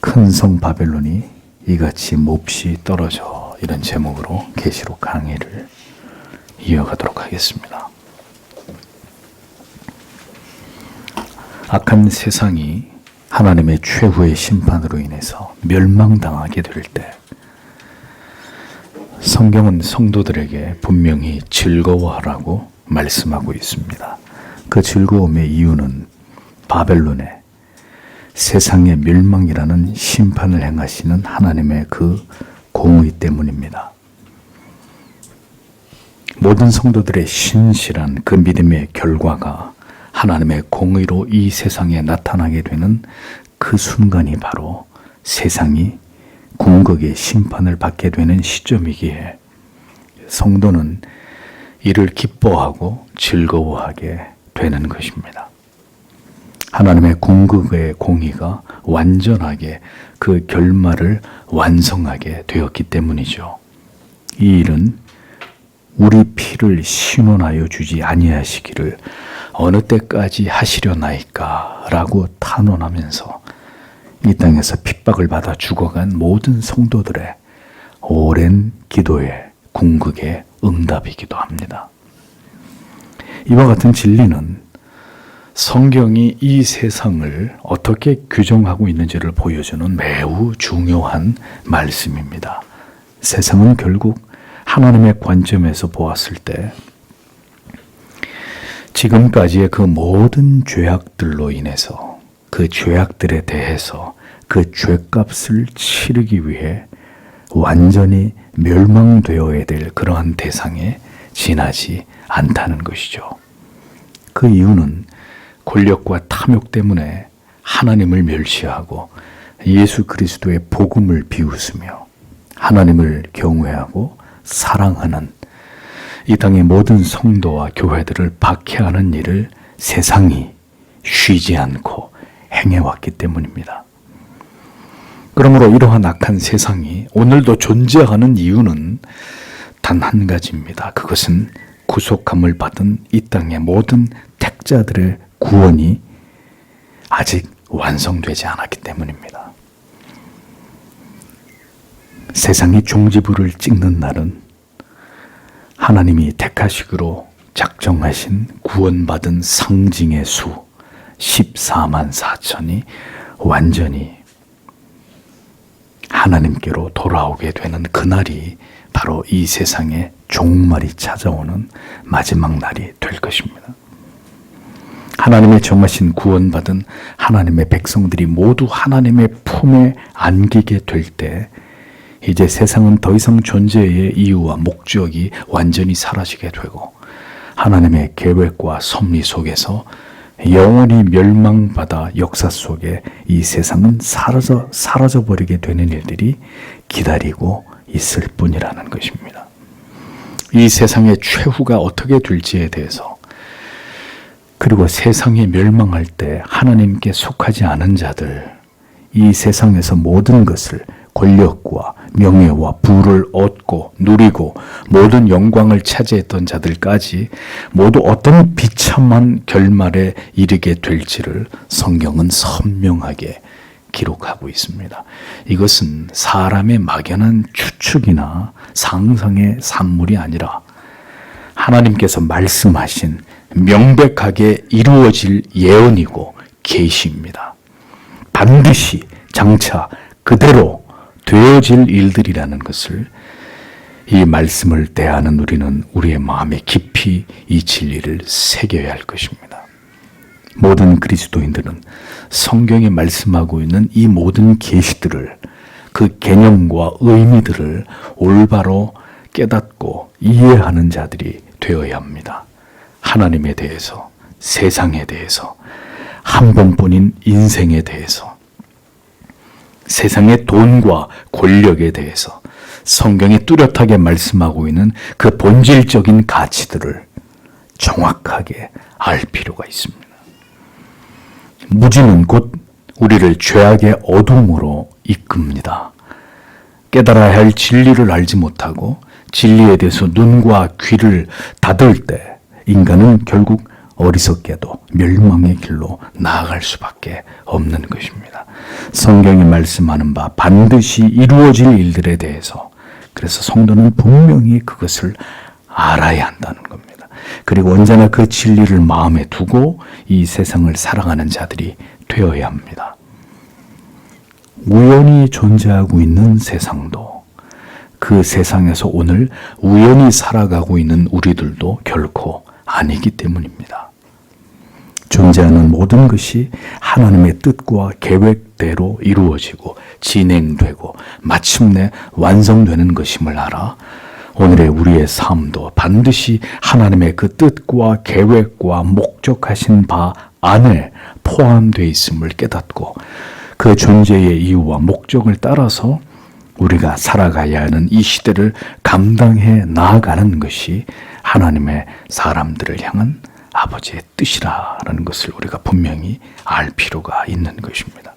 큰 성 바벨론이 이같이 몹시 떨어져, 이런 제목으로 계시록 강의를 이어가도록 하겠습니다. 악한 세상이 하나님의 최후의 심판으로 인해서 멸망당하게 될 때, 성경은 성도들에게 분명히 즐거워하라고 말씀하고 있습니다. 그 즐거움의 이유는 바벨론의 세상의 멸망이라는 심판을 행하시는 하나님의 그 공의 때문입니다. 모든 성도들의 신실한 그 믿음의 결과가 하나님의 공의로 이 세상에 나타나게 되는 그 순간이 바로 세상이 궁극의 심판을 받게 되는 시점이기에 성도는 이를 기뻐하고 즐거워하게 되는 것입니다. 하나님의 궁극의 공의가 완전하게 그 결말을 완성하게 되었기 때문이죠. 이 일은 우리 피를 신원하여 주지 아니하시기를 어느 때까지 하시려나이까 라고 탄원하면서 이 땅에서 핍박을 받아 죽어간 모든 성도들의 오랜 기도의 궁극의 응답이기도 합니다. 이와 같은 진리는 성경이 이 세상을 어떻게 규정하고 있는지를 보여주는 매우 중요한 말씀입니다. 세상은 결국 하나님의 관점에서 보았을 때 지금까지의 그 모든 죄악들로 인해서 그 죄악들에 대해서 그 죄값을 치르기 위해 완전히 멸망되어야 될 그러한 대상에 지나지 않다는 것이죠. 그 이유는 권력과 탐욕 때문에 하나님을 멸시하고 예수 그리스도의 복음을 비웃으며 하나님을 경외하고 사랑하는 이 땅의 모든 성도와 교회들을 박해하는 일을 세상이 쉬지 않고 행해왔기 때문입니다. 그러므로 이러한 악한 세상이 오늘도 존재하는 이유는 단 한 가지입니다. 그것은 구속함을 받은 이 땅의 모든 택자들의 구원이 아직 완성되지 않았기 때문입니다. 세상이 종지부를 찍는 날은 하나님이 택하시기로 작정하신 구원받은 상징의 수 14만 4천이 완전히 하나님께로 돌아오게 되는 그날이 바로 이 세상의 종말이 찾아오는 마지막 날이 될 것입니다. 하나님의 정하신 구원받은 하나님의 백성들이 모두 하나님의 품에 안기게 될 때 이제 세상은 더 이상 존재의 이유와 목적이 완전히 사라지게 되고 하나님의 계획과 섭리 속에서 영원히 멸망받아 역사 속에 이 세상은 사라져버리게 되는 일들이 기다리고 있을 뿐이라는 것입니다. 이 세상의 최후가 어떻게 될지에 대해서, 그리고 세상이 멸망할 때 하나님께 속하지 않은 자들, 이 세상에서 모든 것을 권력과 명예와 부를 얻고 누리고 모든 영광을 차지했던 자들까지 모두 어떤 비참한 결말에 이르게 될지를 성경은 선명하게 기록하고 있습니다. 이것은 사람의 막연한 추측이나 상상의 산물이 아니라 하나님께서 말씀하신 명백하게 이루어질 예언이고 계시입니다. 반드시 장차 그대로 되어질 일들이라는 것을 이 말씀을 대하는 우리는 우리의 마음에 깊이 이 진리를 새겨야 할 것입니다. 모든 그리스도인들은 성경에 말씀하고 있는 이 모든 계시들을, 그 개념과 의미들을 올바로 깨닫고 이해하는 자들이 되어야 합니다. 하나님에 대해서, 세상에 대해서, 한 번뿐인 인생에 대해서, 세상의 돈과 권력에 대해서 성경이 뚜렷하게 말씀하고 있는 그 본질적인 가치들을 정확하게 알 필요가 있습니다. 무지는 곧 우리를 죄악의 어둠으로 이끕니다. 깨달아야 할 진리를 알지 못하고 진리에 대해서 눈과 귀를 닫을 때 인간은 결국 어리석게도 멸망의 길로 나아갈 수밖에 없는 것입니다. 성경이 말씀하는 바 반드시 이루어질 일들에 대해서 그래서 성도는 분명히 그것을 알아야 한다는 겁니다. 그리고 언제나 그 진리를 마음에 두고 이 세상을 살아가는 자들이 되어야 합니다. 우연히 존재하고 있는 세상도 그 세상에서 오늘 우연히 살아가고 있는 우리들도 결코 아니기 때문입니다. 존재하는 모든 것이 하나님의 뜻과 계획대로 이루어지고 진행되고 마침내 완성되는 것임을 알아 오늘의 우리의 삶도 반드시 하나님의 그 뜻과 계획과 목적하신 바 안에 포함되어 있음을 깨닫고 그 존재의 이유와 목적을 따라서 우리가 살아가야 하는 이 시대를 감당해 나아가는 것이 하나님의 사람들을 향한 아버지의 뜻이라는 것을 우리가 분명히 알 필요가 있는 것입니다.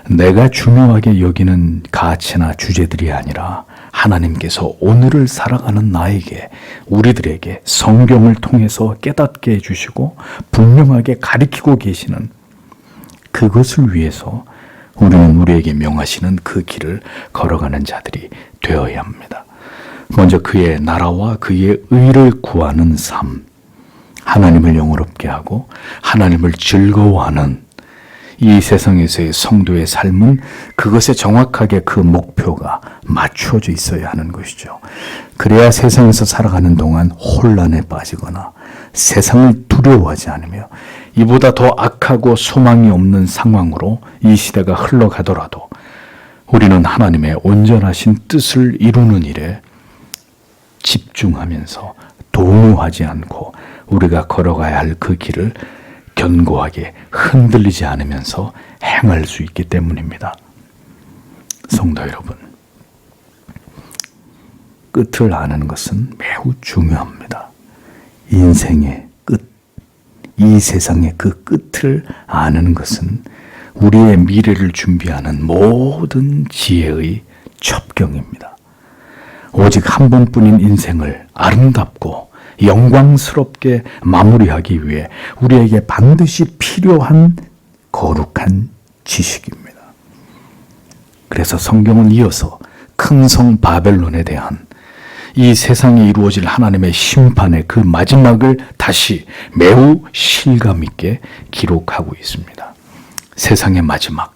내가 중요하게 여기는 가치나 주제들이 아니라 하나님께서 오늘을 살아가는 나에게 우리들에게 성경을 통해서 깨닫게 해주시고 분명하게 가리키고 계시는 그것을 위해서 우리는 우리에게 명하시는 그 길을 걸어가는 자들이 되어야 합니다. 먼저 그의 나라와 그의 의를 구하는 삶, 하나님을 영원롭게 하고 하나님을 즐거워하는 이 세상에서의 성도의 삶은 그것에 정확하게 그 목표가 맞추어져 있어야 하는 것이죠. 그래야 세상에서 살아가는 동안 혼란에 빠지거나 세상을 두려워하지 않으며 이보다 더 악하고 소망이 없는 상황으로 이 시대가 흘러가더라도 우리는 하나님의 온전하신 뜻을 이루는 일에 집중하면서 동요하지 않고 우리가 걸어가야 할 그 길을 견고하게 흔들리지 않으면서 행할 수 있기 때문입니다. 성도 여러분, 끝을 아는 것은 매우 중요합니다. 인생의 끝, 이 세상의 그 끝을 아는 것은 우리의 미래를 준비하는 모든 지혜의 첩경입니다. 오직 한 번뿐인 인생을 아름답고 영광스럽게 마무리하기 위해 우리에게 반드시 필요한 거룩한 지식입니다. 그래서 성경은 이어서 큰 성 바벨론에 대한 이 세상에 이루어질 하나님의 심판의 그 마지막을 다시 매우 실감 있게 기록하고 있습니다. 세상의 마지막,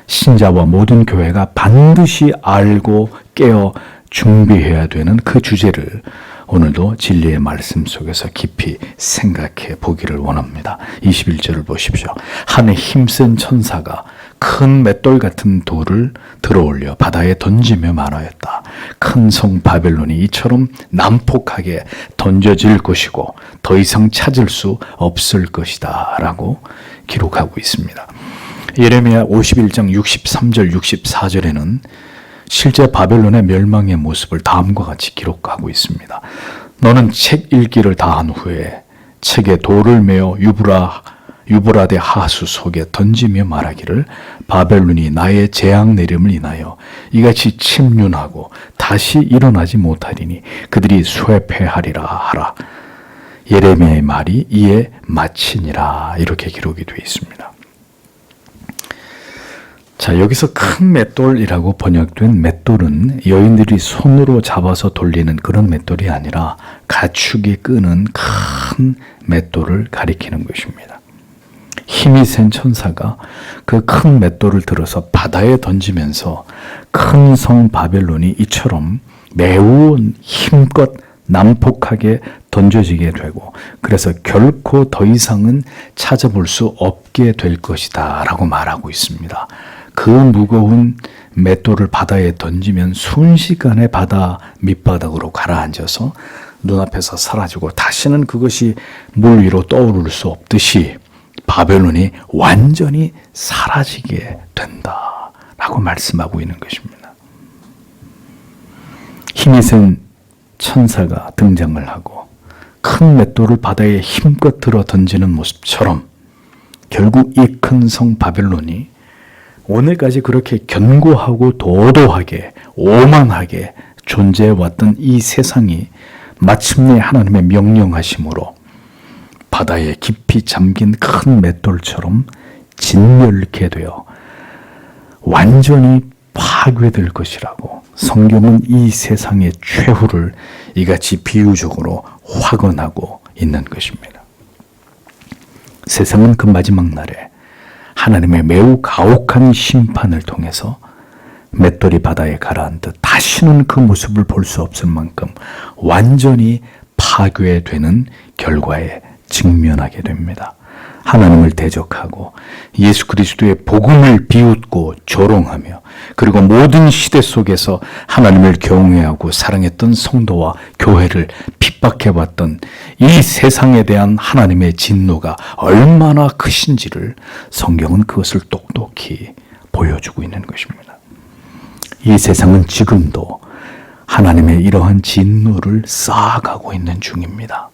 신자와 모든 교회가 반드시 알고 깨어 준비해야 되는 그 주제를 오늘도 진리의 말씀 속에서 깊이 생각해 보기를 원합니다. 21절을 보십시오. 한해 힘센 천사가 큰 맷돌 같은 돌을 들어올려 바다에 던지며 말하였다. 큰 성 바벨론이 이처럼 난폭하게 던져질 것이고 더 이상 찾을 수 없을 것이다 라고 기록하고 있습니다. 예레미야 51장 63절 64절에는 실제 바벨론의 멸망의 모습을 다음과 같이 기록하고 있습니다. 너는 책 읽기를 다한 후에 책에 돌을 메어 유브라데 하수 속에 던지며 말하기를 바벨론이 나의 재앙 내림을 인하여 이같이 침륜하고 다시 일어나지 못하리니 그들이 쇠폐하리라 하라. 예레미야의 말이 이에 마치니라 이렇게 기록이 되어 있습니다. 자, 여기서 큰 맷돌이라고 번역된 맷돌은 여인들이 손으로 잡아서 돌리는 그런 맷돌이 아니라 가축이 끄는 큰 맷돌을 가리키는 것입니다. 힘이 센 천사가 그 큰 맷돌을 들어서 바다에 던지면서 큰 성 바벨론이 이처럼 매우 힘껏 난폭하게 던져지게 되고 그래서 결코 더 이상은 찾아볼 수 없게 될 것이다 라고 말하고 있습니다. 그 무거운 맷돌을 바다에 던지면 순식간에 바다 밑바닥으로 가라앉아서 눈앞에서 사라지고 다시는 그것이 물 위로 떠오를 수 없듯이 바벨론이 완전히 사라지게 된다라고 말씀하고 있는 것입니다. 힘이 센 천사가 등장을 하고 큰 맷돌을 바다에 힘껏 들어 던지는 모습처럼 결국 이 큰 성 바벨론이 오늘까지 그렇게 견고하고 도도하게 오만하게 존재해왔던 이 세상이 마침내 하나님의 명령하심으로 바다에 깊이 잠긴 큰 맷돌처럼 진멸케 되어 완전히 파괴될 것이라고 성경은 이 세상의 최후를 이같이 비유적으로 확언하고 있는 것입니다. 세상은 그 마지막 날에 하나님의 매우 가혹한 심판을 통해서 맷돌이 바다에 가라앉듯 다시는 그 모습을 볼 수 없을 만큼 완전히 파괴되는 결과에 직면하게 됩니다. 하나님을 대적하고 예수 그리스도의 복음을 비웃고 조롱하며 그리고 모든 시대 속에서 하나님을 경외하고 사랑했던 성도와 교회를 핍박해왔던 이 세상에 대한 하나님의 진노가 얼마나 크신지를 성경은 그것을 똑똑히 보여주고 있는 것입니다. 이 세상은 지금도 하나님의 이러한 진노를 쌓아가고 있는 중입니다.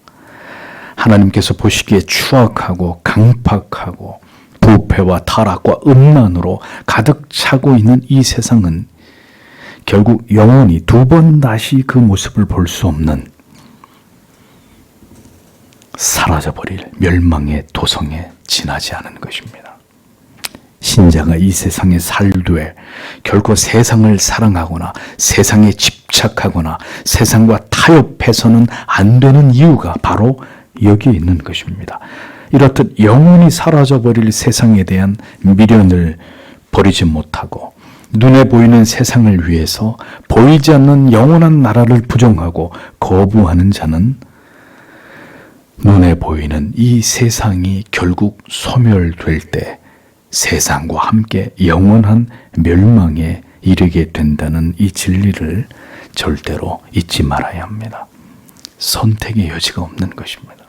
하나님께서 보시기에 추악하고 강팍하고 부패와 타락과 음란으로 가득 차고 있는 이 세상은 결국 영원히 두 번 다시 그 모습을 볼 수 없는 사라져버릴 멸망의 도성에 지나지 않은 것입니다. 신자가 이 세상에 살되 결코 세상을 사랑하거나 세상에 집착하거나 세상과 타협해서는 안 되는 이유가 바로 여기에 있는 것입니다. 이렇듯 영원히 사라져버릴 세상에 대한 미련을 버리지 못하고 눈에 보이는 세상을 위해서 보이지 않는 영원한 나라를 부정하고 거부하는 자는 눈에 보이는 이 세상이 결국 소멸될 때 세상과 함께 영원한 멸망에 이르게 된다는 이 진리를 절대로 잊지 말아야 합니다. 선택의 여지가 없는 것입니다.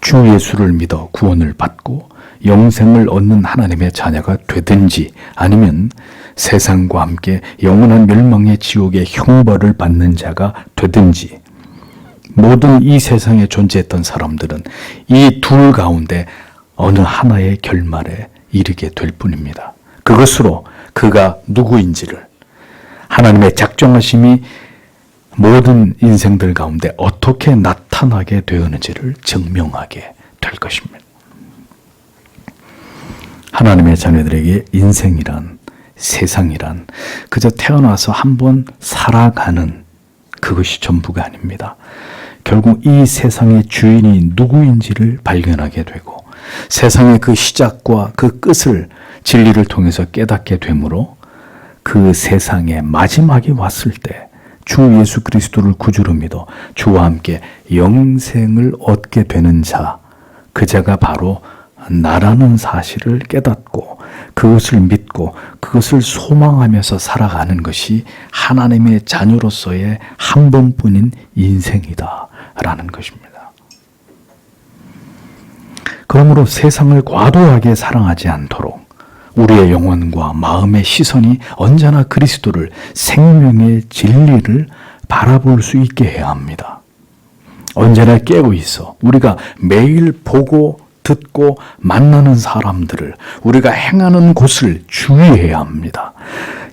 주 예수를 믿어 구원을 받고 영생을 얻는 하나님의 자녀가 되든지 아니면 세상과 함께 영원한 멸망의 지옥의 형벌을 받는 자가 되든지 모든 이 세상에 존재했던 사람들은 이 둘 가운데 어느 하나의 결말에 이르게 될 뿐입니다. 그것으로 그가 누구인지를 하나님의 작정하심이 모든 인생들 가운데 어떻게 나타나게 되었는지를 증명하게 될 것입니다. 하나님의 자녀들에게 인생이란 세상이란 그저 태어나서 한번 살아가는 그것이 전부가 아닙니다. 결국 이 세상의 주인이 누구인지를 발견하게 되고 세상의 그 시작과 그 끝을 진리를 통해서 깨닫게 되므로 그 세상의 마지막이 왔을 때 주 예수 그리스도를 구주로 믿어 주와 함께 영생을 얻게 되는 자, 그 자가 바로 나라는 사실을 깨닫고 그것을 믿고 그것을 소망하면서 살아가는 것이 하나님의 자녀로서의 한 번뿐인 인생이다라는 것입니다. 그러므로 세상을 과도하게 사랑하지 않도록 우리의 영혼과 마음의 시선이 언제나 그리스도를 생명의 진리를 바라볼 수 있게 해야 합니다. 언제나 깨고 있어 우리가 매일 보고 듣고 만나는 사람들을 우리가 행하는 곳을 주의해야 합니다.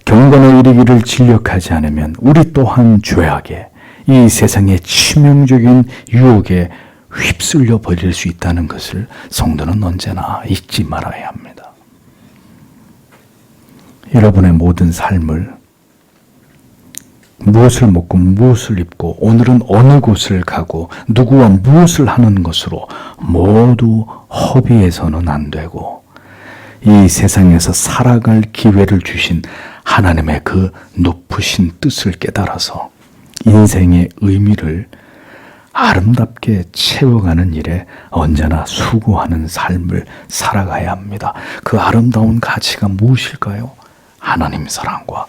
경건에 이르기를 진력하지 않으면 우리 또한 죄악에 이 세상의 치명적인 유혹에 휩쓸려 버릴 수 있다는 것을 성도는 언제나 잊지 말아야 합니다. 여러분의 모든 삶을 무엇을 먹고 무엇을 입고 오늘은 어느 곳을 가고 누구와 무엇을 하는 것으로 모두 허비해서는 안 되고 이 세상에서 살아갈 기회를 주신 하나님의 그 높으신 뜻을 깨달아서 인생의 의미를 아름답게 채워가는 일에 언제나 수고하는 삶을 살아가야 합니다. 그 아름다운 가치가 무엇일까요? 하나님 사랑과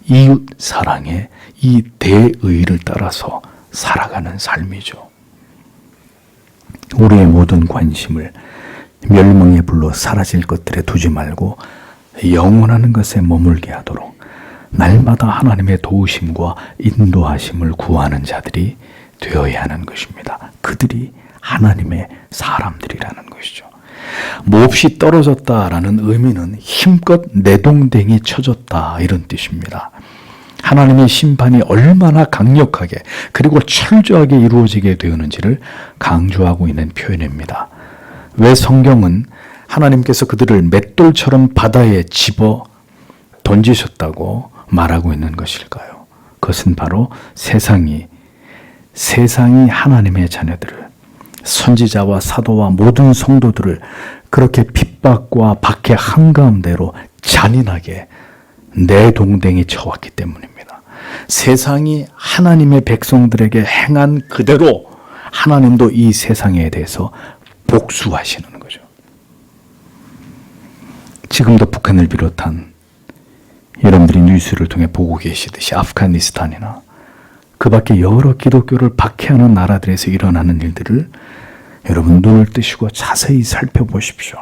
이웃 사랑의 이 대의를 따라서 살아가는 삶이죠. 우리의 모든 관심을 멸망의 불로 사라질 것들에 두지 말고 영원한 것에 머물게 하도록 날마다 하나님의 도우심과 인도하심을 구하는 자들이 되어야 하는 것입니다. 그들이 하나님의 사람들이라는 것이죠. 몹시 떨어졌다라는 의미는 힘껏 내동댕이 쳐졌다 이런 뜻입니다. 하나님의 심판이 얼마나 강력하게 그리고 철저하게 이루어지게 되었는지를 강조하고 있는 표현입니다. 왜 성경은 하나님께서 그들을 맷돌처럼 바다에 집어 던지셨다고 말하고 있는 것일까요? 그것은 바로 세상이 하나님의 자녀들을, 선지자와 사도와 모든 성도들을 그렇게 핍박과 박해 한가운데로 잔인하게 내동댕이 쳐왔기 때문입니다. 세상이 하나님의 백성들에게 행한 그대로 하나님도 이 세상에 대해서 복수하시는 거죠. 지금도 북한을 비롯한 여러분들이 뉴스를 통해 보고 계시듯이 아프가니스탄이나 그 밖에 여러 기독교를 박해하는 나라들에서 일어나는 일들을 여러분 눈을 뜨시고 자세히 살펴보십시오.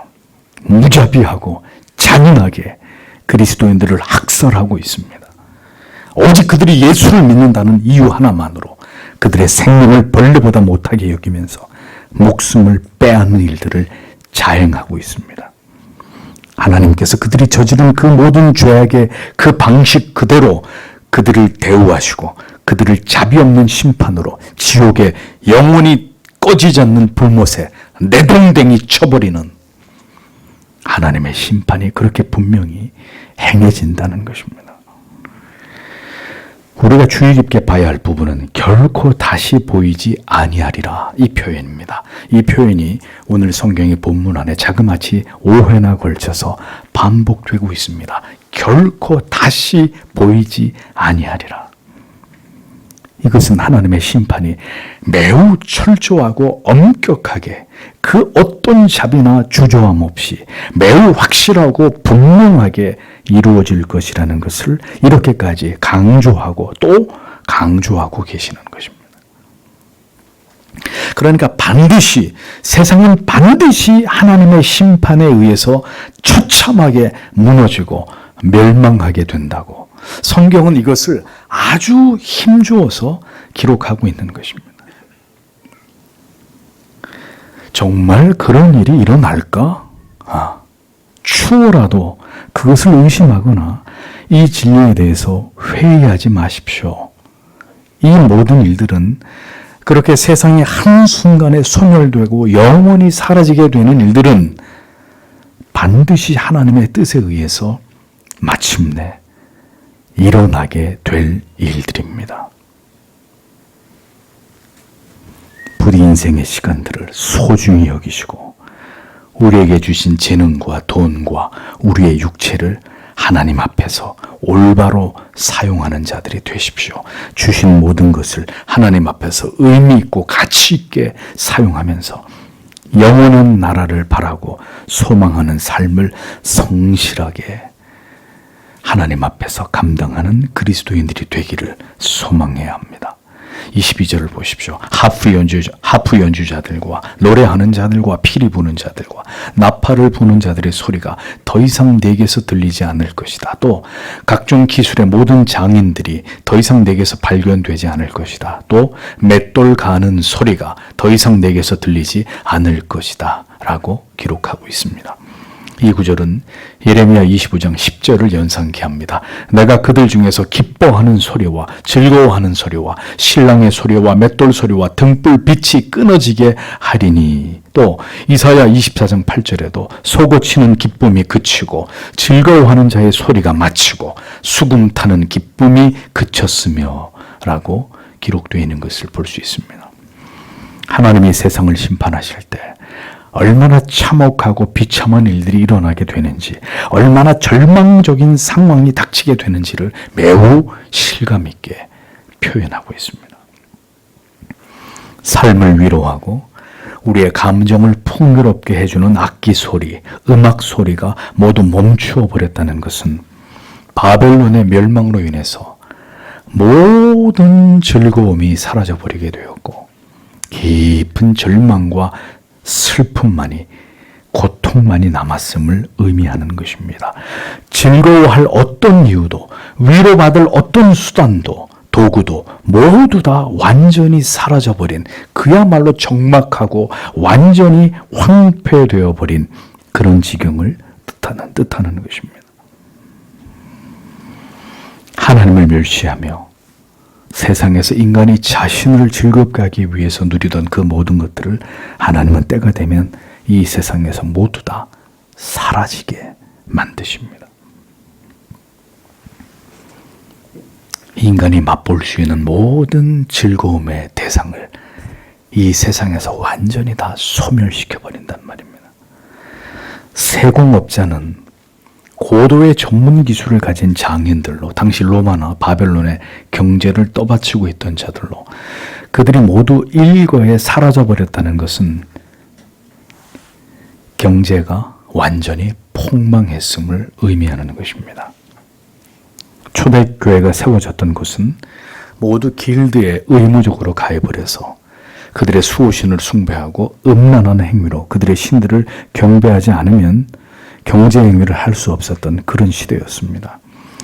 무자비하고 잔인하게 그리스도인들을 학살하고 있습니다. 오직 그들이 예수를 믿는다는 이유 하나만으로 그들의 생명을 벌레보다 못하게 여기면서 목숨을 빼앗는 일들을 자행하고 있습니다. 하나님께서 그들이 저지른 그 모든 죄악의 그 방식 그대로 그들을 대우하시고 그들을 자비 없는 심판으로 지옥에 영원히 꺼지지 않는 불못에 내동댕이 쳐버리는 하나님의 심판이 그렇게 분명히 행해진다는 것입니다. 우리가 주의 깊게 봐야 할 부분은 결코 다시 보이지 아니하리라, 이 표현입니다. 이 표현이 오늘 성경의 본문 안에 자그마치 5회나 걸쳐서 반복되고 있습니다. 결코 다시 보이지 아니하리라. 이것은 하나님의 심판이 매우 철저하고 엄격하게 그 어떤 자비나 주저함 없이 매우 확실하고 분명하게 이루어질 것이라는 것을 이렇게까지 강조하고 또 강조하고 계시는 것입니다. 그러니까 반드시, 세상은 반드시 하나님의 심판에 의해서 처참하게 무너지고 멸망하게 된다고 성경은 이것을 아주 힘주어서 기록하고 있는 것입니다. 정말 그런 일이 일어날까? 추호라도 그것을 의심하거나 이 진리에 대해서 회의하지 마십시오. 이 모든 일들은 그렇게 세상이 한순간에 소멸되고 영원히 사라지게 되는 일들은 반드시 하나님의 뜻에 의해서 마침내 일어나게 될 일들입니다. 부디 인생의 시간들을 소중히 여기시고 우리에게 주신 재능과 돈과 우리의 육체를 하나님 앞에서 올바로 사용하는 자들이 되십시오. 주신 모든 것을 하나님 앞에서 의미 있고 가치 있게 사용하면서 영원한 나라를 바라고 소망하는 삶을 성실하게 하나님 앞에서 감당하는 그리스도인들이 되기를 소망해야 합니다. 22절을 보십시오. 하프 연주자들과 노래하는 자들과 피리 부는 자들과 나팔을 부는 자들의 소리가 더 이상 내게서 들리지 않을 것이다. 또 각종 기술의 모든 장인들이 더 이상 내게서 발견되지 않을 것이다. 또 맷돌 가는 소리가 더 이상 내게서 들리지 않을 것이다. 라고 기록하고 있습니다. 이 구절은 예레미야 25장 10절을 연상케 합니다. 내가 그들 중에서 기뻐하는 소리와 즐거워하는 소리와 신랑의 소리와 맷돌 소리와 등불 빛이 끊어지게 하리니. 또 이사야 24장 8절에도 솟구치는 기쁨이 그치고 즐거워하는 자의 소리가 마치고 수금 타는 기쁨이 그쳤으며 라고 기록되어 있는 것을 볼 수 있습니다. 하나님이 세상을 심판하실 때 얼마나 참혹하고 비참한 일들이 일어나게 되는지, 얼마나 절망적인 상황이 닥치게 되는지를 매우 실감 있게 표현하고 있습니다. 삶을 위로하고 우리의 감정을 풍요롭게 해주는 악기 소리, 음악 소리가 모두 멈추어 버렸다는 것은 바벨론의 멸망으로 인해서 모든 즐거움이 사라져 버리게 되었고 깊은 절망과 슬픔만이, 고통만이 남았음을 의미하는 것입니다. 즐거워할 어떤 이유도, 위로받을 어떤 수단도, 도구도 모두 다 완전히 사라져버린, 그야말로 적막하고 완전히 황폐되어 버린 그런 지경을 뜻하는 것입니다. 하나님을 멸시하며 세상에서 인간이 자신을 즐겁게 하기 위해서 누리던 그 모든 것들을 하나님은 때가 되면 이 세상에서 모두 다 사라지게 만드십니다. 인간이 맛볼 수 있는 모든 즐거움의 대상을 이 세상에서 완전히 다 소멸시켜버린단 말입니다. 세공업자는 고도의 전문 기술을 가진 장인들로, 당시 로마나 바벨론의 경제를 떠받치고 있던 자들로, 그들이 모두 일거에 사라져버렸다는 것은 경제가 완전히 폭망했음을 의미하는 것입니다. 초대교회가 세워졌던 곳은 모두 길드에 의무적으로 가입을 해서 그들의 수호신을 숭배하고 음란한 행위로 그들의 신들을 경배하지 않으면 경제 행위를 할 수 없었던 그런 시대였습니다.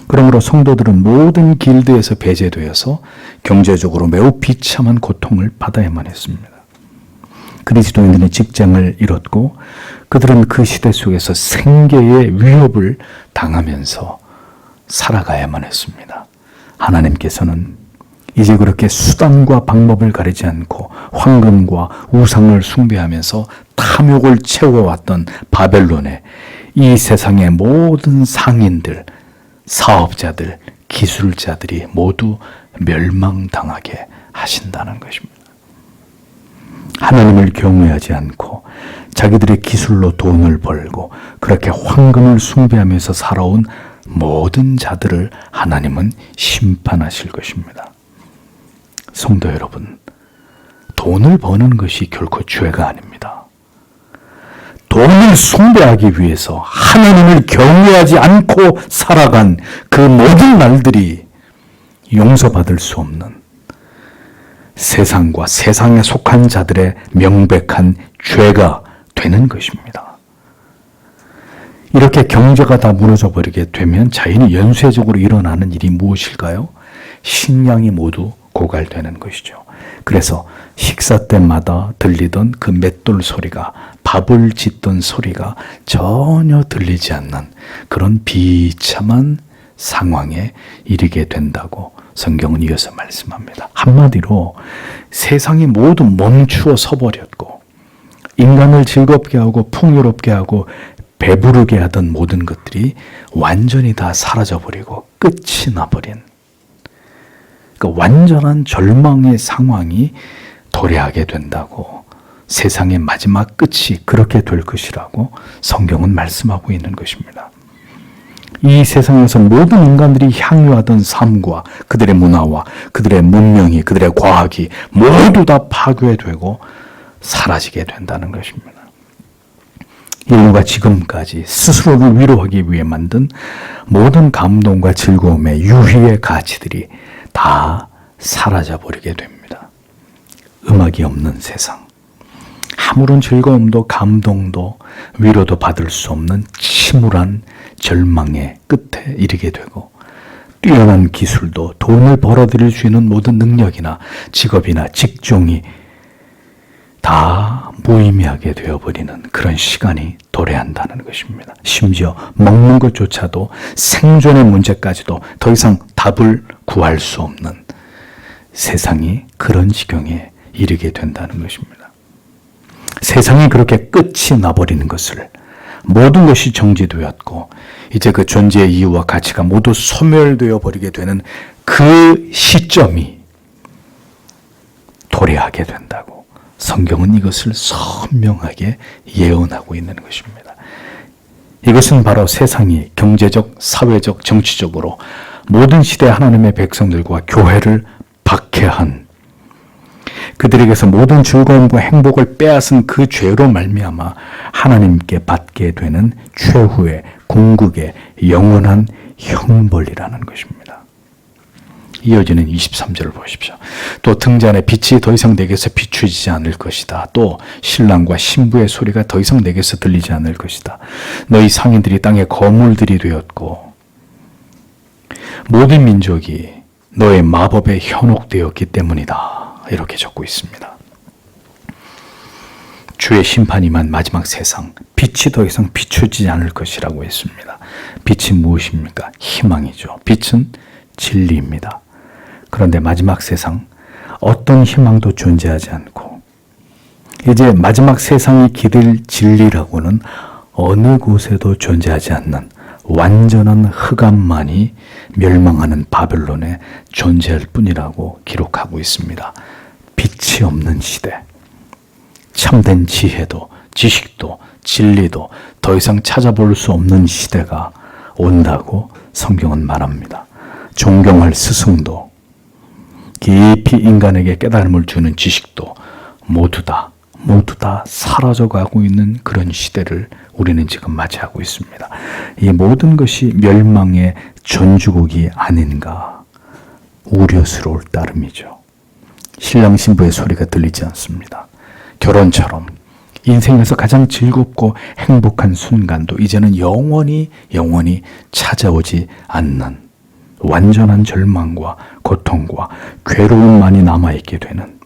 그러므로 성도들은 모든 길드에서 배제되어서 경제적으로 매우 비참한 고통을 받아야만 했습니다. 그리스도인들은 직장을 잃었고 그들은 그 시대 속에서 생계의 위협을 당하면서 살아가야만 했습니다. 하나님께서는 이제 그렇게 수단과 방법을 가리지 않고 황금과 우상을 숭배하면서 탐욕을 채워왔던 바벨론에 이 세상의 모든 상인들, 사업자들, 기술자들이 모두 멸망당하게 하신다는 것입니다. 하나님을 경외하지 않고 자기들의 기술로 돈을 벌고 그렇게 황금을 숭배하면서 살아온 모든 자들을 하나님은 심판하실 것입니다. 성도 여러분, 돈을 버는 것이 결코 죄가 아닙니다. 돈을 숭배하기 위해서 하나님을 경외하지 않고 살아간 그 모든 날들이 용서받을 수 없는 세상과 세상에 속한 자들의 명백한 죄가 되는 것입니다. 이렇게 경제가 다 무너져 버리게 되면 자연히 연쇄적으로 일어나는 일이 무엇일까요? 식량이 모두 고갈되는 것이죠. 그래서 식사 때마다 들리던 그 맷돌 소리가, 밥을 짓던 소리가 전혀 들리지 않는 그런 비참한 상황에 이르게 된다고 성경은 이어서 말씀합니다. 한마디로 세상이 모두 멈추어 서버렸고 인간을 즐겁게 하고 풍요롭게 하고 배부르게 하던 모든 것들이 완전히 다 사라져버리고 끝이 나버린 그 완전한 절망의 상황이 도래하게 된다고, 세상의 마지막 끝이 그렇게 될 것이라고 성경은 말씀하고 있는 것입니다. 이 세상에서 모든 인간들이 향유하던 삶과 그들의 문화와 그들의 문명이, 그들의 과학이 모두 다 파괴되고 사라지게 된다는 것입니다. 인류가 지금까지 스스로를 위로하기 위해 만든 모든 감동과 즐거움의 유희의 가치들이 다 사라져버리게 됩니다. 음악이 없는 세상, 아무런 즐거움도 감동도 위로도 받을 수 없는 침울한 절망의 끝에 이르게 되고, 뛰어난 기술도 돈을 벌어들일 수 있는 모든 능력이나 직업이나 직종이 다 무의미하게 되어버리는 그런 시간이 도래한다는 것입니다. 심지어 먹는 것조차도, 생존의 문제까지도 더 이상 답을 구할 수 없는 세상이 그런 지경에 이르게 된다는 것입니다. 세상이 그렇게 끝이 나버리는 것을, 모든 것이 정지되었고 이제 그 존재의 이유와 가치가 모두 소멸되어 버리게 되는 그 시점이 도래하게 된다고 성경은 이것을 선명하게 예언하고 있는 것입니다. 이것은 바로 세상이 경제적, 사회적, 정치적으로 모든 시대 하나님의 백성들과 교회를 박해한, 그들에게서 모든 즐거움과 행복을 빼앗은 그 죄로 말미암아 하나님께 받게 되는 최후의 궁극의 영원한 형벌이라는 것입니다. 이어지는 23절을 보십시오. 또 등잔의 빛이 더 이상 내게서 비추지지 않을 것이다. 또 신랑과 신부의 소리가 더 이상 내게서 들리지 않을 것이다. 너희 상인들이 땅의 거물들이 되었고 모든 민족이 너의 마법에 현혹되었기 때문이다. 이렇게 적고 있습니다. 주의 심판이 임한 마지막 세상, 빛이 더 이상 비추지지 않을 것이라고 했습니다. 빛이 무엇입니까? 희망이죠. 빛은 진리입니다. 그런데 마지막 세상, 어떤 희망도 존재하지 않고 이제 마지막 세상이 기댈 진리라고는 어느 곳에도 존재하지 않는 완전한 흑암만이 멸망하는 바벨론에 존재할 뿐이라고 기록하고 있습니다. 빛이 없는 시대, 참된 지혜도 지식도 진리도 더 이상 찾아볼 수 없는 시대가 온다고 성경은 말합니다. 존경할 스승도 깊이 인간에게 깨달음을 주는 지식도 모두 다 사라져가고 있는 그런 시대를 우리는 지금 맞이하고 있습니다. 이 모든 것이 멸망의 전주곡이 아닌가 우려스러울 따름이죠. 신랑 신부의 소리가 들리지 않습니다. 결혼처럼 인생에서 가장 즐겁고 행복한 순간도 이제는 영원히 찾아오지 않는 완전한 절망과 고통과 괴로움만이 남아있게 되는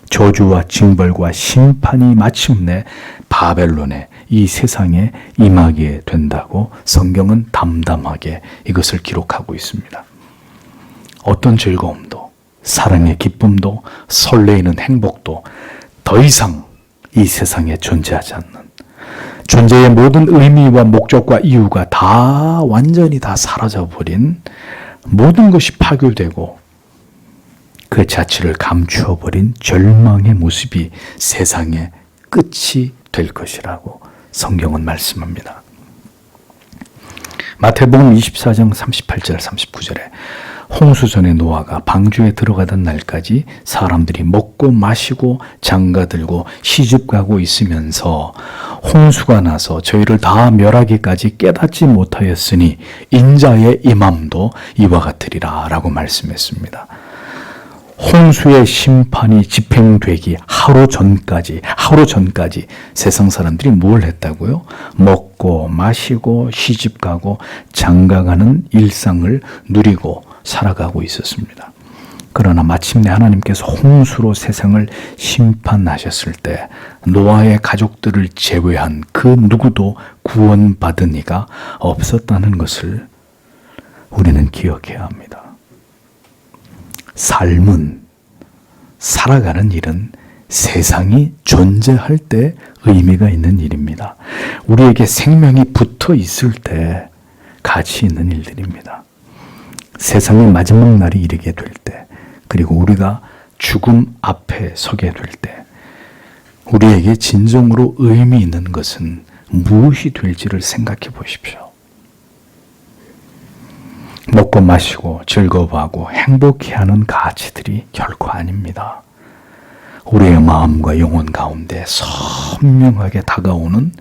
저주와 징벌과 심판이 마침내 바벨론의 이 세상에 임하게 된다고 성경은 담담하게 이것을 기록하고 있습니다. 어떤 즐거움도 사랑의 기쁨도 설레이는 행복도 더 이상 이 세상에 존재하지 않는, 존재의 모든 의미와 목적과 이유가 완전히 다 사라져버린, 모든 것이 파괴되고 그 자체를 감추어버린 절망의 모습이 세상의 끝이 될 것이라고 성경은 말씀합니다. 마태복음 24장 38절 39절에 홍수전에 노아가 방주에 들어가던 날까지 사람들이 먹고 마시고 장가들고 시집가고 있으면서 홍수가 나서 저희를 다 멸하기까지 깨닫지 못하였으니 인자의 임함도 이와 같으리라 라고 말씀했습니다. 홍수의 심판이 집행되기 하루 전까지 세상 사람들이 뭘 했다고요? 먹고 마시고 시집가고 장가가는 일상을 누리고 살아가고 있었습니다. 그러나 마침내 하나님께서 홍수로 세상을 심판하셨을 때 노아의 가족들을 제외한 그 누구도 구원받은 이가 없었다는 것을 우리는 기억해야 합니다. 삶은, 살아가는 일은 세상이 존재할 때 의미가 있는 일입니다. 우리에게 생명이 붙어 있을 때 가치 있는 일들입니다. 세상의 마지막 날이 이르게 될 때, 그리고 우리가 죽음 앞에 서게 될 때, 우리에게 진정으로 의미 있는 것은 무엇이 될지를 생각해 보십시오. 먹고 마시고 즐거워하고 행복해하는 가치들이 결코 아닙니다. 우리의 마음과 영혼 가운데 선명하게 다가오는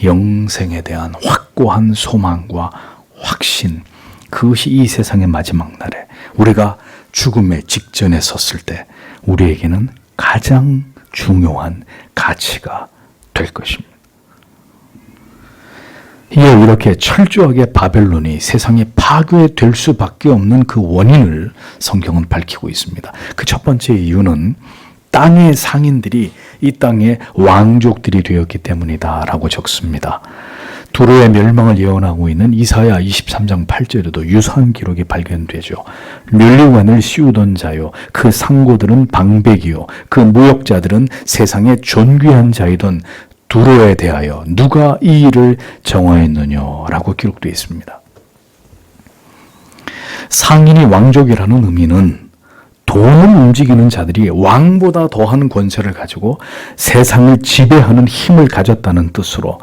영생에 대한 확고한 소망과 확신, 그것이 이 세상의 마지막 날에 우리가 죽음의 직전에 섰을 때 우리에게는 가장 중요한 가치가 될 것입니다. 이어 이렇게 철저하게 바벨론이 세상에 파괴될 수밖에 없는 그 원인을 성경은 밝히고 있습니다. 그 첫 번째 이유는 땅의 상인들이 이 땅의 왕족들이 되었기 때문이다 라고 적습니다. 두로의 멸망을 예언하고 있는 이사야 23장 8절에도 유사한 기록이 발견되죠. 멸류관을 씌우던 자요, 그 상고들은 방백이요, 그 무역자들은 세상의 존귀한 자이던 두로에 대하여 누가 이 일을 정하였느냐라고 기록되어 있습니다. 상인이 왕족이라는 의미는 돈을 움직이는 자들이 왕보다 더한 권세를 가지고 세상을 지배하는 힘을 가졌다는 뜻으로,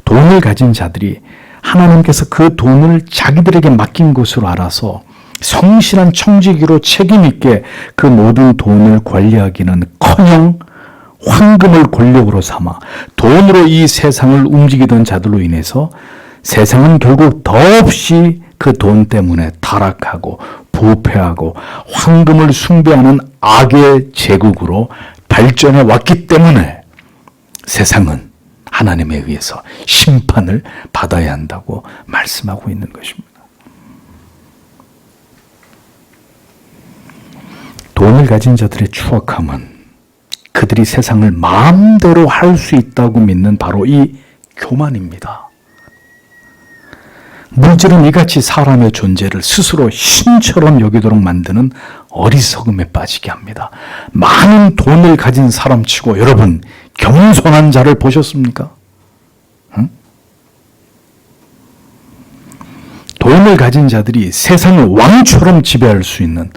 돈을 가진 자들이 하나님께서 그 돈을 자기들에게 맡긴 것으로 알아서 성실한 청지기로 책임있게 그 모든 돈을 관리하기는커녕 황금을 권력으로 삼아 돈으로 이 세상을 움직이던 자들로 인해서 세상은 결국 더없이 그 돈 때문에 타락하고 부패하고 황금을 숭배하는 악의 제국으로 발전해 왔기 때문에 세상은 하나님에 의해서 심판을 받아야 한다고 말씀하고 있는 것입니다. 돈을 가진 자들의 추악함은 그들이 세상을 마음대로 할 수 있다고 믿는 바로 이 교만입니다. 물질은 이같이 사람의 존재를 스스로 신처럼 여기도록 만드는 어리석음에 빠지게 합니다. 많은 돈을 가진 사람치고 여러분 겸손한 자를 보셨습니까? 응? 돈을 가진 자들이 세상을 왕처럼 지배할 수 있는,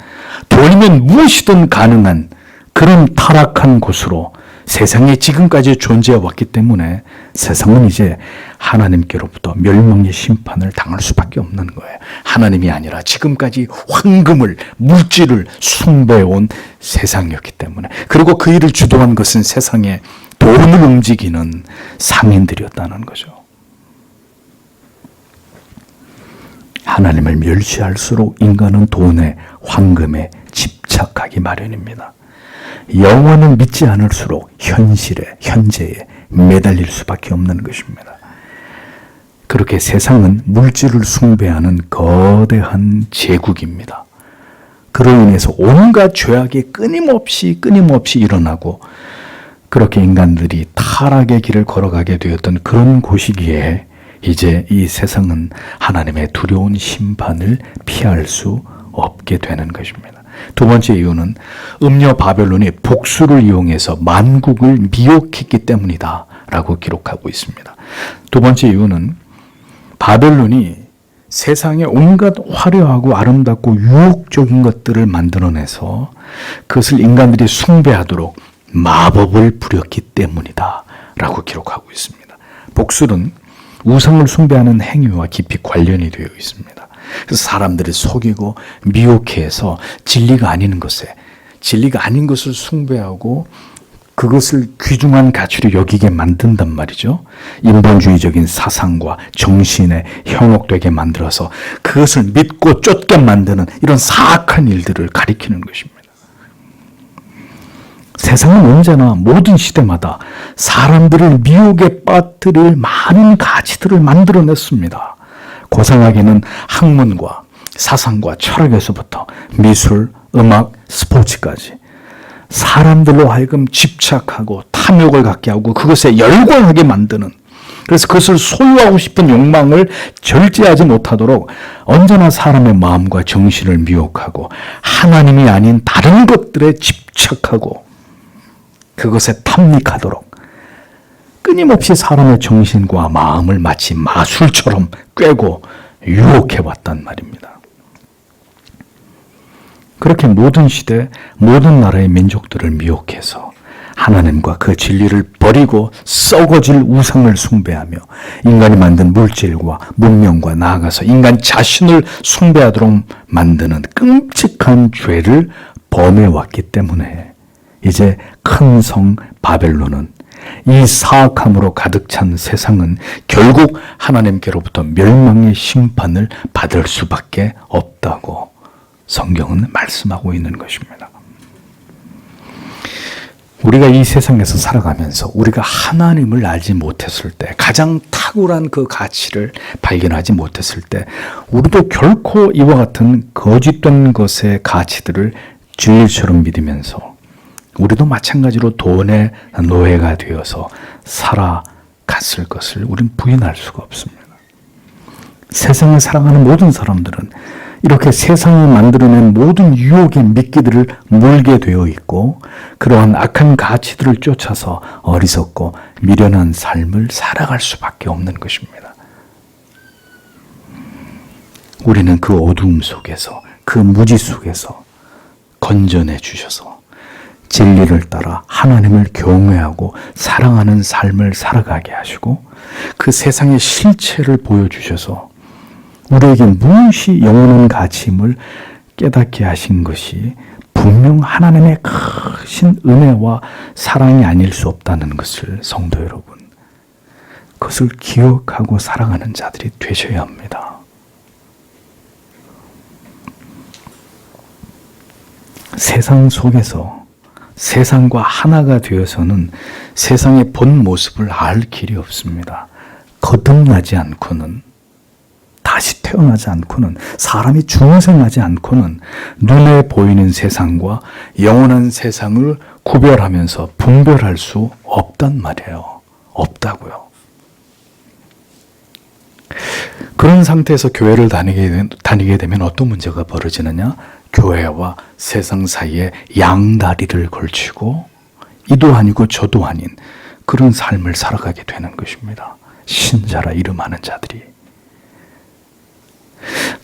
돈이면 무엇이든 가능한 그런 타락한 곳으로 세상에 지금까지 존재해 왔기 때문에 세상은 이제 하나님께로부터 멸망의 심판을 당할 수밖에 없는 거예요. 하나님이 아니라 지금까지 황금을, 물질을 숭배해온 세상이었기 때문에. 그리고 그 일을 주도한 것은 세상에 돈을 움직이는 상인들이었다는 거죠. 하나님을 멸시할수록 인간은 돈에, 황금에 집착하기 마련입니다. 영원을 믿지 않을수록 현재에 매달릴 수밖에 없는 것입니다. 그렇게 세상은 물질을 숭배하는 거대한 제국입니다. 그로 인해서 온갖 죄악이 끊임없이 일어나고 그렇게 인간들이 타락의 길을 걸어가게 되었던 그런 곳이기에 이제 이 세상은 하나님의 두려운 심판을 피할 수 없게 되는 것입니다. 두 번째 이유는 음녀 바벨론이 복수를 이용해서 만국을 미혹했기 때문이다 라고 기록하고 있습니다. 두 번째 이유는 바벨론이 세상에 온갖 화려하고 아름답고 유혹적인 것들을 만들어내서 그것을 인간들이 숭배하도록 마법을 부렸기 때문이다 라고 기록하고 있습니다. 복술은 우상을 숭배하는 행위와 깊이 관련이 되어 있습니다. 그래서 사람들을 속이고 미혹해 해서 진리가 아닌 것을 숭배하고 그것을 귀중한 가치로 여기게 만든단 말이죠. 인본주의적인 사상과 정신에 현혹되게 만들어서 그것을 믿고 쫓게 만드는 이런 사악한 일들을 가리키는 것입니다. 세상은 언제나 모든 시대마다 사람들을 미혹에 빠뜨릴 많은 가치들을 만들어냈습니다. 고상하게는 학문과 사상과 철학에서부터 미술, 음악, 스포츠까지 사람들로 하여금 집착하고 탐욕을 갖게 하고 그것에 열광하게 만드는, 그래서 그것을 소유하고 싶은 욕망을 절제하지 못하도록 언제나 사람의 마음과 정신을 미혹하고 하나님이 아닌 다른 것들에 집착하고 그것에 탐닉하도록 끊임없이 사람의 정신과 마음을 마치 마술처럼 꿰고 유혹해왔단 말입니다. 그렇게 모든 시대, 모든 나라의 민족들을 미혹해서 하나님과 그 진리를 버리고 썩어질 우상을 숭배하며 인간이 만든 물질과 문명과 나아가서 인간 자신을 숭배하도록 만드는 끔찍한 죄를 범해왔기 때문에 이제 큰 성 바벨론은, 이 사악함으로 가득 찬 세상은 결국 하나님께로부터 멸망의 심판을 받을 수밖에 없다고 성경은 말씀하고 있는 것입니다. 우리가 이 세상에서 살아가면서 우리가 하나님을 알지 못했을 때, 가장 탁월한 그 가치를 발견하지 못했을 때 우리도 결코 이와 같은 거짓된 것의 가치들을 진리처럼 믿으면서 우리도 마찬가지로 돈의 노예가 되어서 살아갔을 것을 우리는 부인할 수가 없습니다. 세상에 살아가는 모든 사람들은 이렇게 세상이 만들어낸 모든 유혹의 미끼들을 물게 되어 있고 그러한 악한 가치들을 쫓아서 어리석고 미련한 삶을 살아갈 수밖에 없는 것입니다. 우리는 그 어두움 속에서, 그 무지 속에서 건져내 주셔서 진리를 따라 하나님을 경외하고 사랑하는 삶을 살아가게 하시고 그 세상의 실체를 보여주셔서 우리에게 무엇이 영원한 가치임을 깨닫게 하신 것이 분명 하나님의 크신 은혜와 사랑이 아닐 수 없다는 것을, 성도 여러분, 그것을 기억하고 살아가는 자들이 되셔야 합니다. 세상 속에서 세상과 하나가 되어서는 세상의 본 모습을 알 길이 없습니다. 거듭나지 않고는, 다시 태어나지 않고는, 사람이 중생하지 않고는 눈에 보이는 세상과 영원한 세상을 구별하면서 분별할 수 없단 말이에요. 없다고요. 그런 상태에서 교회를 다니게 되면 어떤 문제가 벌어지느냐? 교회와 세상 사이에 양다리를 걸치고 이도 아니고 저도 아닌 그런 삶을 살아가게 되는 것입니다. 신자라 이름하는 자들이.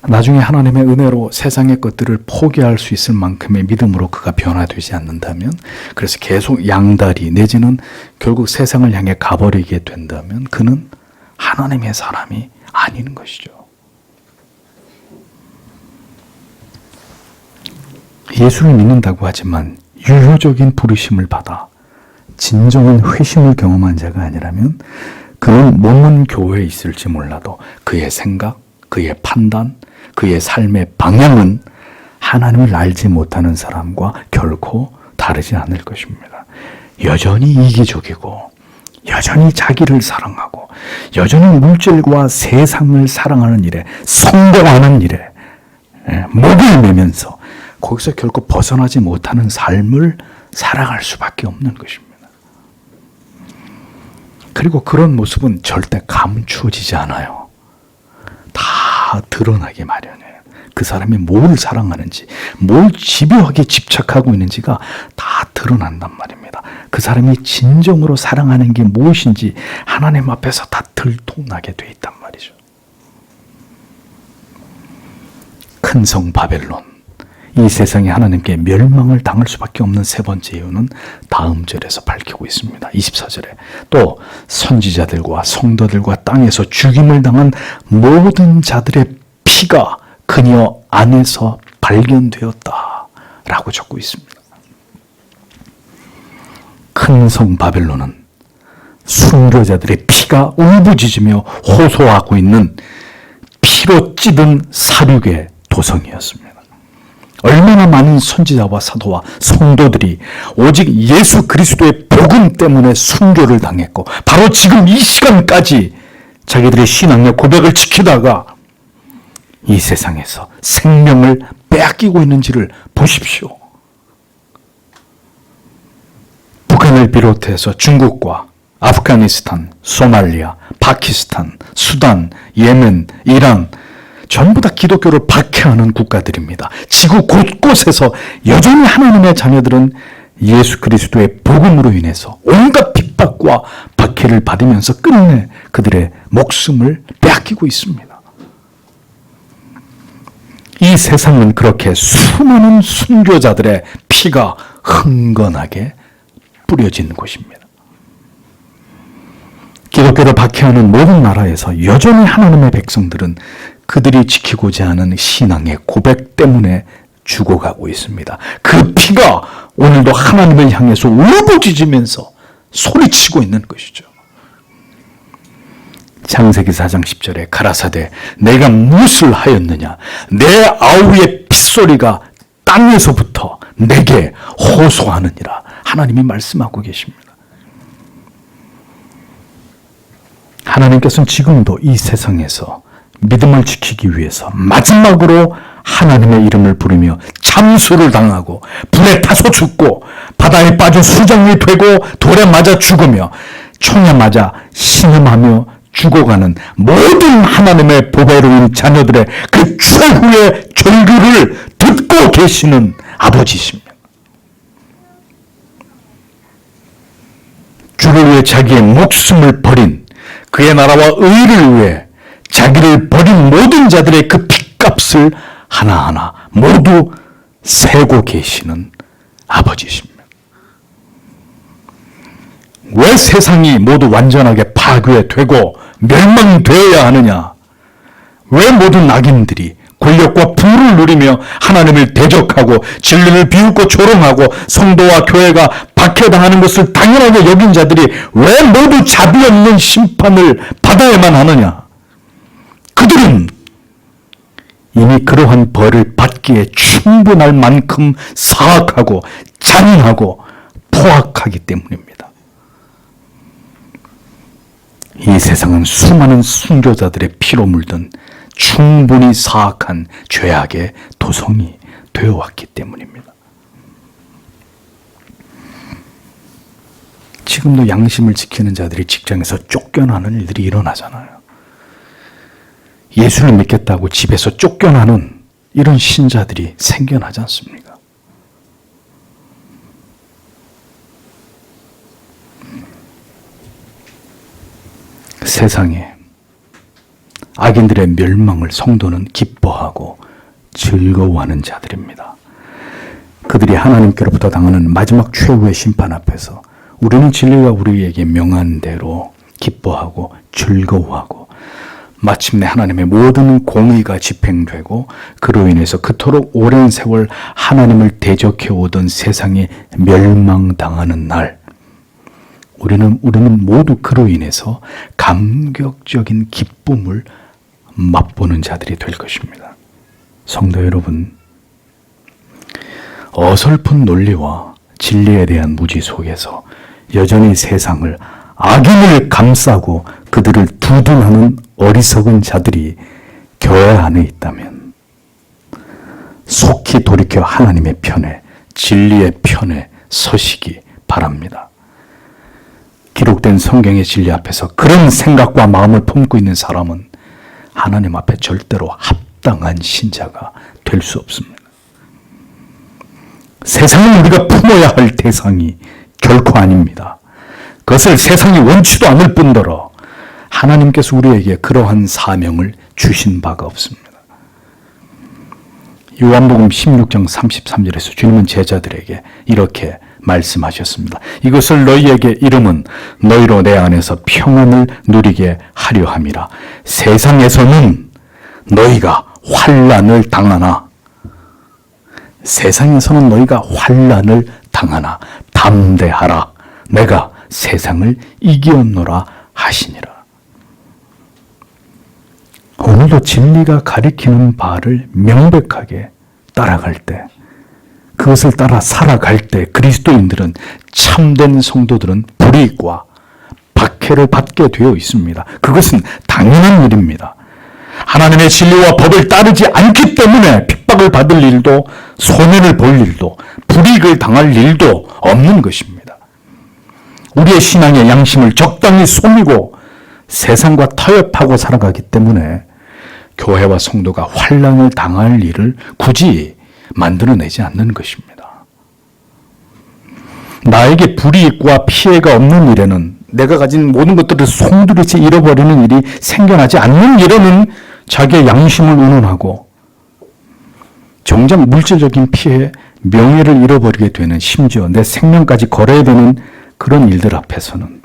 나중에 하나님의 은혜로 세상의 것들을 포기할 수 있을 만큼의 믿음으로 그가 변화되지 않는다면, 그래서 계속 양다리 내지는 결국 세상을 향해 가버리게 된다면 그는 하나님의 사람이 아닌 것이죠. 예수를 믿는다고 하지만 유효적인 부르심을 받아 진정한 회심을 경험한 자가 아니라면 그는 몸은 교회에 있을지 몰라도 그의 생각, 그의 판단, 그의 삶의 방향은 하나님을 알지 못하는 사람과 결코 다르지 않을 것입니다. 여전히 이기적이고 여전히 자기를 사랑하고 여전히 물질과 세상을 사랑하는 일에 성공하는 일에 목을 매면서 거기서 결코 벗어나지 못하는 삶을 살아갈 수밖에 없는 것입니다. 그리고 그런 모습은 절대 감추어지지 않아요. 다 드러나게 마련해요. 그 사람이 뭘 사랑하는지, 뭘 집요하게 집착하고 있는지가 다 드러난단 말입니다. 그 사람이 진정으로 사랑하는 게 무엇인지 하나님 앞에서 다 들통나게 돼 있단 말이죠. 큰 성 바벨론, 이 세상에 하나님께 멸망을 당할 수밖에 없는 세 번째 이유는 다음 절에서 밝히고 있습니다. 24절에 또 선지자들과 성도들과 땅에서 죽임을 당한 모든 자들의 피가 그녀 안에서 발견되었다 라고 적고 있습니다. 큰 성 바벨론은 순교자들의 피가 울부짖으며 호소하고 있는 피로 찌든 사륙의 도성이었습니다. 얼마나 많은 선지자와 사도와 성도들이 오직 예수 그리스도의 복음 때문에 순교를 당했고 바로 지금 이 시간까지 자기들의 신앙의 고백을 지키다가 이 세상에서 생명을 빼앗기고 있는지를 보십시오. 북한을 비롯해서 중국과 아프가니스탄, 소말리아, 파키스탄, 수단, 예멘, 이란 전부 다 기독교를 박해하는 국가들입니다. 지구 곳곳에서 여전히 하나님의 자녀들은 예수 그리스도의 복음으로 인해서 온갖 핍박과 박해를 받으면서 끝내 그들의 목숨을 빼앗기고 있습니다. 이 세상은 그렇게 수많은 순교자들의 피가 흥건하게 뿌려진 곳입니다. 기독교를 박해하는 모든 나라에서 여전히 하나님의 백성들은 그들이 지키고자 하는 신앙의 고백 때문에 죽어가고 있습니다. 그 피가 오늘도 하나님을 향해서 울부짖으면서 소리치고 있는 것이죠. 창세기 4장 10절에 가라사대 내가 무엇을 하였느냐 내 아우의 핏소리가 땅에서부터 내게 호소하느니라 하나님이 말씀하고 계십니다. 하나님께서는 지금도 이 세상에서 믿음을 지키기 위해서 마지막으로 하나님의 이름을 부르며 참수를 당하고 불에 타서 죽고 바다에 빠져 수장이 되고 돌에 맞아 죽으며 총에 맞아 신음하며 죽어가는 모든 하나님의 보배로운 자녀들의 그 최후의 절규를 듣고 계시는 아버지십니다. 주를 위해 자기의 목숨을 버린 그의 나라와 의를 위해 자기를 버린 모든 자들의 그 핏값을 하나하나 모두 세고 계시는 아버지십니다. 왜 세상이 모두 완전하게 파괴되고 멸망되어야 하느냐? 왜 모든 악인들이 권력과 부를 누리며 하나님을 대적하고 진리를 비웃고 조롱하고 성도와 교회가 박해당하는 것을 당연하게 여긴 자들이 왜 모두 자비 없는 심판을 받아야만 하느냐? 그들은 이미 그러한 벌을 받기에 충분할 만큼 사악하고 잔인하고 포악하기 때문입니다. 이 세상은 수많은 순교자들의 피로 물든 충분히 사악한 죄악의 도성이 되어왔기 때문입니다. 지금도 양심을 지키는 자들이 직장에서 쫓겨나는 일들이 일어나잖아요. 예수를 믿겠다고 집에서 쫓겨나는 이런 신자들이 생겨나지 않습니까? 세상에 악인들의 멸망을 성도는 기뻐하고 즐거워하는 자들입니다. 그들이 하나님께로부터 당하는 마지막 최후의 심판 앞에서 우리는 진리가 우리에게 명한 대로 기뻐하고 즐거워하고 마침내 하나님의 모든 공의가 집행되고 그로 인해서 그토록 오랜 세월 하나님을 대적해오던 세상에 멸망당하는 날 우리는 모두 그로 인해서 감격적인 기쁨을 맛보는 자들이 될 것입니다. 성도 여러분, 어설픈 논리와 진리에 대한 무지 속에서 여전히 세상을 악인을 감싸고 그들을 두둔하는 어리석은 자들이 교회 안에 있다면 속히 돌이켜 하나님의 편에, 진리의 편에 서시기 바랍니다. 기록된 성경의 진리 앞에서 그런 생각과 마음을 품고 있는 사람은 하나님 앞에 절대로 합당한 신자가 될 수 없습니다. 세상은 우리가 품어야 할 대상이 결코 아닙니다. 그것을 세상이 원치도 않을 뿐더러 하나님께서 우리에게 그러한 사명을 주신 바가 없습니다. 요한복음 16장 33절에서 주님은 제자들에게 이렇게 말씀하셨습니다. 이것을 너희에게 이름은 너희로 내 안에서 평안을 누리게 하려 함이라. 세상에서는 너희가 환난을 당하나 세상에서는 너희가 환난을 당하나 담대하라. 내가 세상을 이기었노라 하시니라. 오늘도 진리가 가리키는 바를 명백하게 따라갈 때, 그것을 따라 살아갈 때 그리스도인들은, 참된 성도들은 불이익과 박해를 받게 되어 있습니다. 그것은 당연한 일입니다. 하나님의 진리와 법을 따르지 않기 때문에 핍박을 받을 일도, 손해를 볼 일도, 불이익을 당할 일도 없는 것입니다. 우리의 신앙의 양심을 적당히 숨기고 세상과 타협하고 살아가기 때문에 교회와 성도가 환난을 당할 일을 굳이 만들어내지 않는 것입니다. 나에게 불이익과 피해가 없는 일에는, 내가 가진 모든 것들을 송두리째 잃어버리는 일이 생겨나지 않는 일에는 자기의 양심을 운운하고 정작 물질적인 피해, 명예를 잃어버리게 되는, 심지어 내 생명까지 걸어야 되는 그런 일들 앞에서는,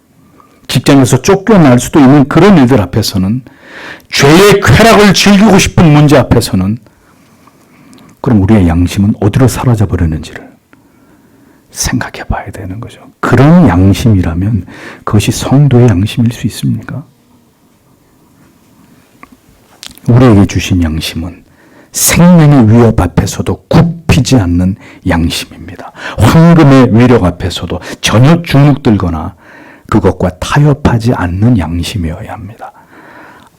직장에서 쫓겨날 수도 있는 그런 일들 앞에서는, 죄의 쾌락을 즐기고 싶은 문제 앞에서는, 그럼 우리의 양심은 어디로 사라져 버렸는지를 생각해 봐야 되는 거죠. 그런 양심이라면 그것이 성도의 양심일 수 있습니까? 우리에게 주신 양심은 생명의 위협 앞에서도 굽히지 않는 양심입니다. 황금의 위력 앞에서도 전혀 주눅들거나 그것과 타협하지 않는 양심이어야 합니다.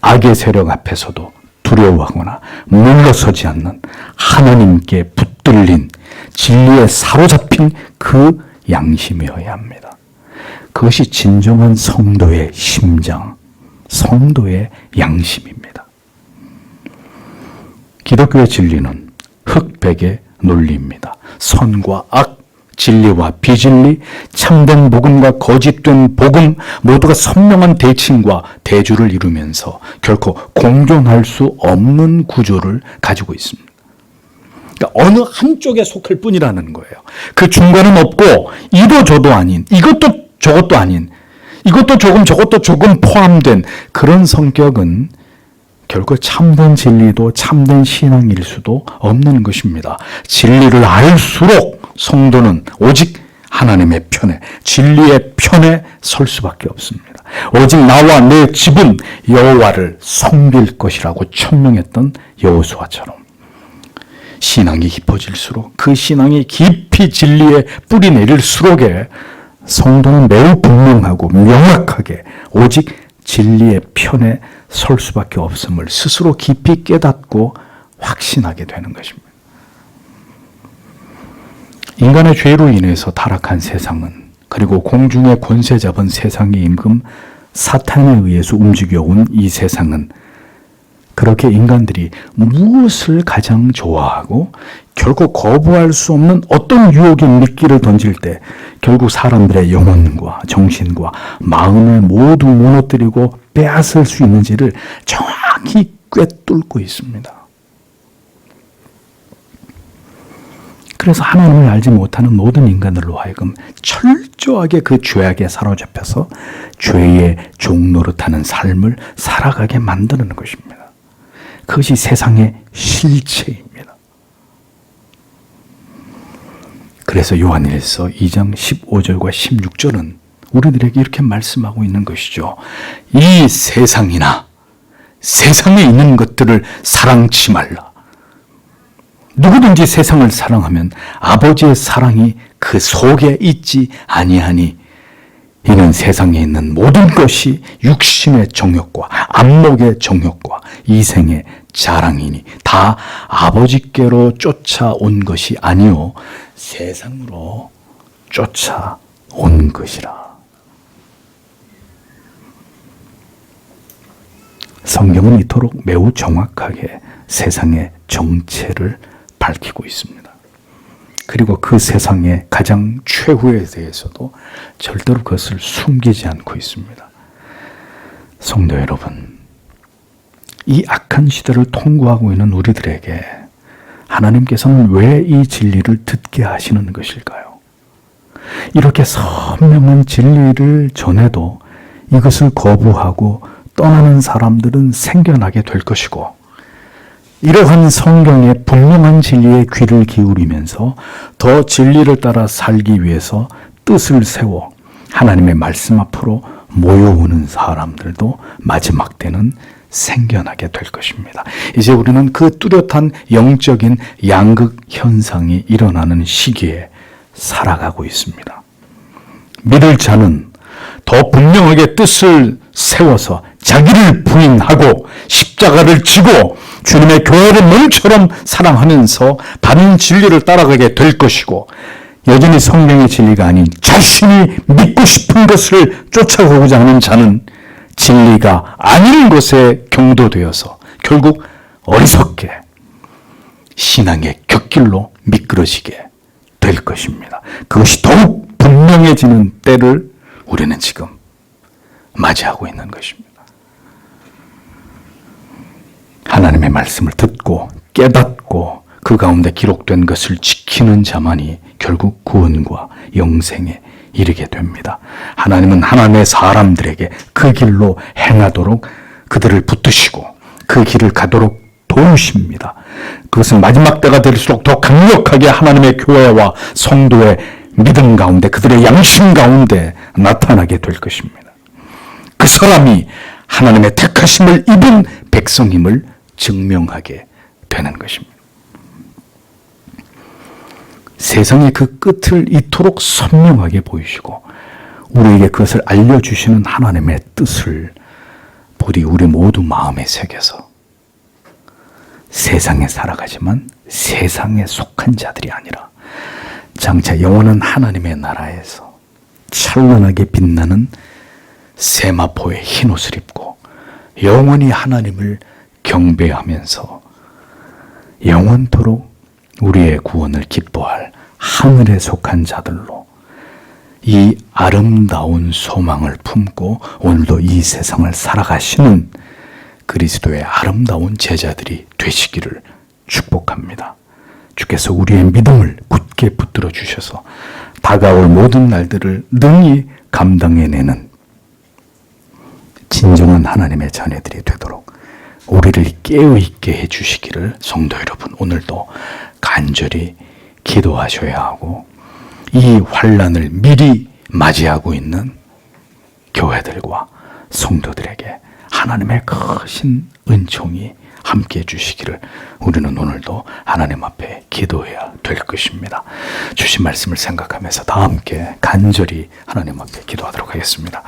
악의 세력 앞에서도 두려워하거나 물러서지 않는, 하나님께 붙들린, 진리에 사로잡힌 그 양심이어야 합니다. 그것이 진정한 성도의 심장, 성도의 양심입니다. 기독교의 진리는 흑백의 논리입니다. 선과 악, 진리와 비진리, 참된 복음과 거짓된 복음 모두가 선명한 대칭과 대조를 이루면서 결코 공존할 수 없는 구조를 가지고 있습니다. 그러니까 어느 한쪽에 속할 뿐이라는 거예요. 그 중간은 없고 이도 저도 아닌, 이것도 저것도 아닌, 이것도 조금 저것도 조금 포함된 그런 성격은 결코 참된 진리도 참된 신앙일 수도 없는 것입니다. 진리를 알수록 성도는 오직 하나님의 편에, 진리의 편에 설 수밖에 없습니다. 오직 나와 내 집은 여호와를 섬길 것이라고 천명했던 여호수아처럼 신앙이 깊어질수록, 그 신앙이 깊이 진리에 뿌리 내릴수록에 성도는 매우 분명하고 명확하게 오직 진리의 편에 설 수밖에 없음을 스스로 깊이 깨닫고 확신하게 되는 것입니다. 인간의 죄로 인해서 타락한 세상은, 그리고 공중의 권세 잡은 세상의 임금 사탄에 의해서 움직여온 이 세상은 그렇게 인간들이 무엇을 가장 좋아하고 결국 거부할 수 없는 어떤 유혹의 미끼를 던질 때 결국 사람들의 영혼과 정신과 마음을 모두 무너뜨리고 빼앗을 수 있는지를 정확히 꿰뚫고 있습니다. 그래서 하나님을 알지 못하는 모든 인간들로 하여금 철저하게 그 죄악에 사로잡혀서 죄의 종노릇하는 삶을 살아가게 만드는 것입니다. 그것이 세상의 실체입니다. 그래서 요한일서 2장 15절과 16절은 우리들에게 이렇게 말씀하고 있는 것이죠. 이 세상이나 세상에 있는 것들을 사랑치 말라. 누구든지 세상을 사랑하면 아버지의 사랑이 그 속에 있지 아니하니 이는 세상에 있는 모든 것이 육신의 정욕과 안목의 정욕과 이생의 자랑이니 다 아버지께로 쫓아온 것이 아니요 세상으로 쫓아온 것이라. 성경은 이토록 매우 정확하게 세상의 정체를 밝히고 있습니다. 그리고 그 세상의 가장 최후에 대해서도 절대로 그것을 숨기지 않고 있습니다. 성도 여러분, 이 악한 시대를 통과하고 있는 우리들에게 하나님께서는 왜 이 진리를 듣게 하시는 것일까요? 이렇게 선명한 진리를 전해도 이것을 거부하고 떠나는 사람들은 생겨나게 될 것이고 이러한 성경의 분명한 진리에 귀를 기울이면서 더 진리를 따라 살기 위해서 뜻을 세워 하나님의 말씀 앞으로 모여오는 사람들도 마지막 때는 생겨나게 될 것입니다. 이제 우리는 그 뚜렷한 영적인 양극 현상이 일어나는 시기에 살아가고 있습니다. 믿을 자는 더 분명하게 뜻을 세워서 자기를 부인하고 십자가를 지고 주님의 교회를 몸처럼 사랑하면서 바른 진리를 따라가게 될 것이고 여전히 성경의 진리가 아닌 자신이 믿고 싶은 것을 쫓아가고자 하는 자는 진리가 아닌 것에 경도되어서 결국 어리석게 신앙의 곁길로 미끄러지게 될 것입니다. 그것이 더욱 분명해지는 때를 우리는 지금 맞이하고 있는 것입니다. 하나님의 말씀을 듣고 깨닫고 그 가운데 기록된 것을 지키는 자만이 결국 구원과 영생에 이르게 됩니다. 하나님은 하나님의 사람들에게 그 길로 행하도록 그들을 붙드시고 그 길을 가도록 도우십니다. 그것은 마지막 때가 될수록 더 강력하게 하나님의 교회와 성도의 믿음 가운데 그들의 양심 가운데 나타나게 될 것입니다. 그 사람이 하나님의 택하심을 입은 백성임을 증명하게 되는 것입니다. 세상의 그 끝을 이토록 선명하게 보이시고 우리에게 그것을 알려주시는 하나님의 뜻을 부디 우리 모두 마음에 새겨서 세상에 살아가지만 세상에 속한 자들이 아니라 장차 영원한 하나님의 나라에서 찬란하게 빛나는 세마포의 흰옷을 입고 영원히 하나님을 경배하면서 영원토록 우리의 구원을 기뻐할 하늘에 속한 자들로 이 아름다운 소망을 품고 오늘도 이 세상을 살아가시는 그리스도의 아름다운 제자들이 되시기를 축복합니다. 주께서 우리의 믿음을 굳게 붙들어 주셔서 다가올 모든 날들을 능히 감당해내는 진정한 하나님의 자녀들이 되도록 우리를 깨어있게 해주시기를 성도 여러분 오늘도 간절히 기도하셔야 하고 이 환난을 미리 맞이하고 있는 교회들과 성도들에게 하나님의 크신 은총이 함께해 주시기를 우리는 오늘도 하나님 앞에 기도해야 될 것입니다. 주신 말씀을 생각하면서 다 함께 간절히 하나님 앞에 기도하도록 하겠습니다.